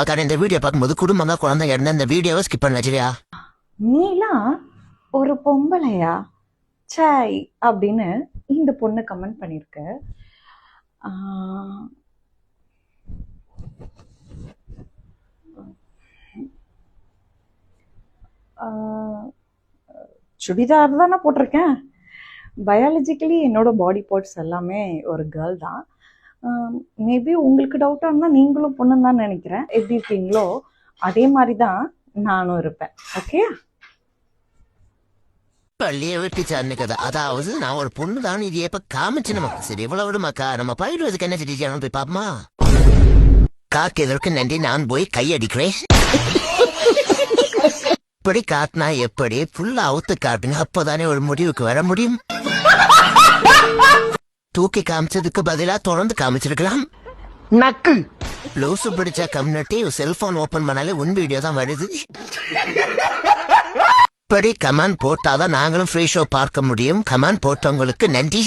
அக்கா இந்த வீடியோ பார்க்கும்போது குடும்பங்க குழந்தைங்க இருந்தா இந்த வீடியோவை ஸ்கிப் பண்ண வச்சிருயா. நீலாம் ஒரு பொம்பளையா சாய் அப்படின்னு இந்த பொண்ணு கமெண்ட் பண்ணியிருக்க. சுடிதார் தான் நான் போட்டிருக்கேன். பயாலஜிக்கலி என்னோட பாடி பார்ட்ஸ் எல்லாமே ஒரு கேர்ள் தான். மேபி உங்களுக்கு டவுட்டாக இருந்தால் நீங்களும் பொண்ணுன்னு தான் நினைக்கிறேன். எப்படி இருக்கீங்களோ அதே மாதிரி தான் நானும் இருப்பேன். ஓகே, பள்ளியை வெட்டி சார்னு கதை. அதாவது நான் ஒரு பொண்ணு தான் இது எப்ப காமிச்சு நமக்கு சரி இவ்வளவு விடுமாக்கா நம்ம பயிடுவதுக்கு என்ன செஞ்சு போய் பாப்போமா. காக்கு எதற்கு நன்றி, நான் போய் கையடிக்கிறேன். இப்படி காட்டினா எப்படி ஃபுல்லா அவுத்து காட்டுங்க, அப்போதானே ஒரு முடிவுக்கு வர முடியும். தூக்கி காமிச்சதுக்கு பதிலா தொடர்ந்து காமிச்சிருக்கலாம். நக்கு லூசு பிடிச்ச கம்யூனிட்டி செல்போன் ஓபன் பண்ணாலே உன் வீடியோ தான் வருது. இப்படி கமெண்ட் போட்டாதான் நாங்களும் ஃப்ரீ ஷோ பார்க்க முடியும். கமெண்ட் போட்டவங்களுக்கு நன்றி.